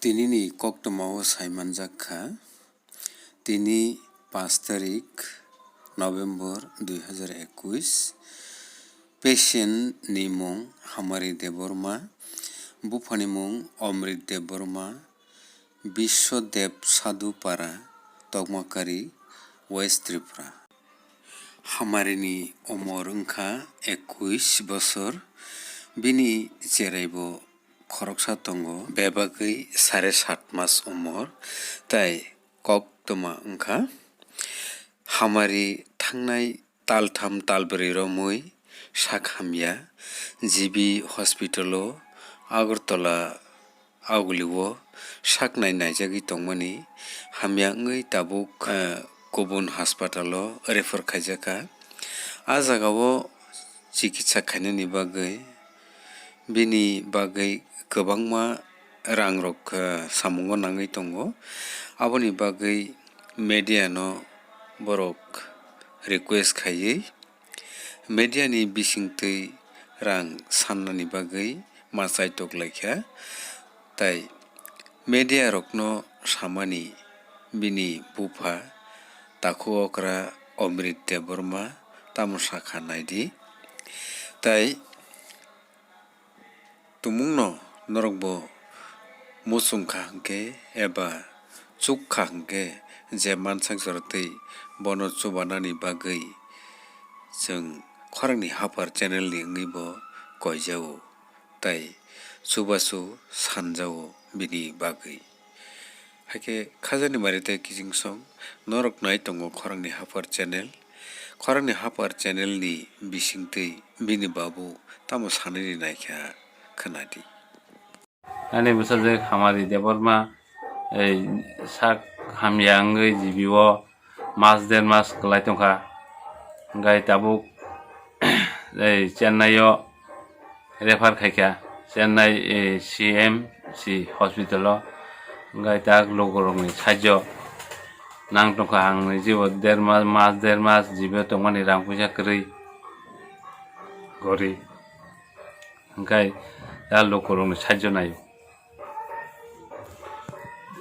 Tinini koktomao saimanjakha tini 5 tarik November 2021 patient ni mung Hamari Deborma bufani mung Omrit Deborma Bishodev Sadhupara Tokmakari West Tripura Hamari ni umur wngkha 21 bosor bini jeraibo khoroksa tongo bebagui 7.5 mas umur tai koktoma wngkha Hamari thangnai taltham talbrui romui sak hamya GB hospital o Agartala Aguliwo saknai naijagui tongmani hamya wngui tabuk kubun hospital o refer khaijaka a jagao chikitsa khainani bagui bini bagui kwbangma rang rok samungo nangui tongo aboni bagui media no borok request khaiui media ni bisingtwi rang sannani bagui machai toklaikha tai media rokno samani bini bupa taku okra Omrit Deborma tamo sakha naidi tai tumungno norokbo muchungkha hingke eba chukha hingke je mansak jorotui bono chubanani bagui jeng khorangni hapar channel ni wngui bo koijao tai chubachu sanjao bini bagui haike khajani barite kijingsong norok nai tongo khorangni hapar channel ni bisingtwi bini babu tamo sanani naikha khanadi ani busajak Hamari Deborma ei sak hamya wngui GBO mas der mas klai tongkha gai tabuk ei Chennai o refer khaikha Chennai CMC hospital o gai tak logorokni sajo nang tongkha ang jibo der mas GBO tongmani rang puisa kwrui gori gai tak logorokni sajo naio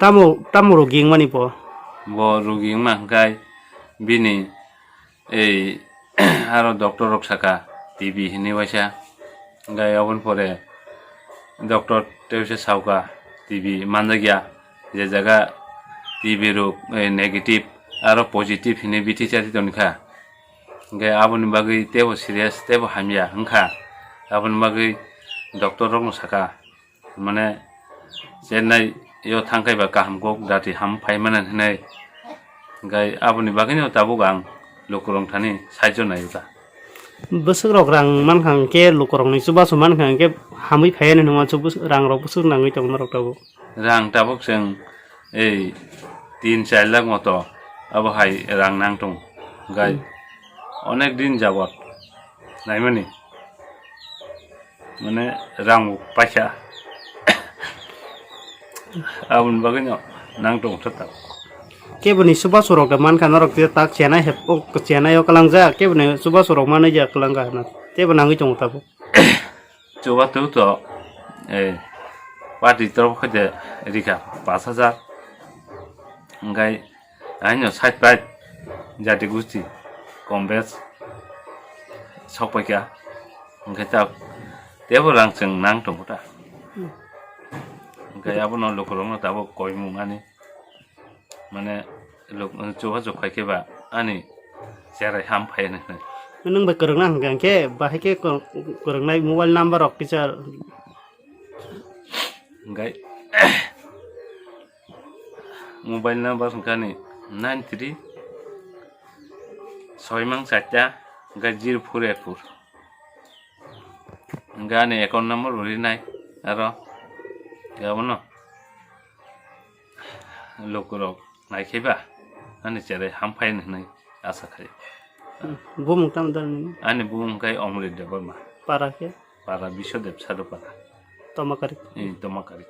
tamo rogi wngmani po bo rogi wngma hingkai bini ei aro doctor rok saka TB hinui waisa gai aboni pore doctor teuse sauka TB manjakya je jaga TB rok negative aro positive hinui bitisari tongkha gai aboni bagui tebo serious tebo hamya wngkha aboni bagui doctor rok no saka mane Chennai yo thangkhaiba kahamkok dati hamphaimanan hinui gai aboni bagui no tabuk ang lokorong thani sajo naioka bwsuk rok rang mankha hingke lokorokni chubachu mankha hingke hamui phaiyani nongma rang rok bwsuk nangui tongo norok tabuk rang tabuk jeng ei 3-4 lakh moto abo hai rang nangtong gai onek din jabot naimani mane rang paisa aboni bagui no nangtong thata keboni chubachu rok mankha norok tak chenai o kalangja keboni chubachu rok manaija kalangka na tebo nangui tongo tabuk chuba tu to ei party torok khaite rika 5,000 ngai aino side by jati gusti kombes sokpaikya ngai ta tebo rang cheng nang tongta ngai abono lokorong tabo koimung ani mane chuba khaikeba ani cherai ham phaine nung ba korongna hingke bahike korongnai mobile number rok kisa ngai mobile number hingkani 93 6 7 ngai 0484 ngani account number rinai aro gabono lokorok naikheba ani cherai hamphai hinui asa khai bumung tam dan ani bung kai Omrit Deborma para ke para Bishodev Sadhupara tomakari tomakari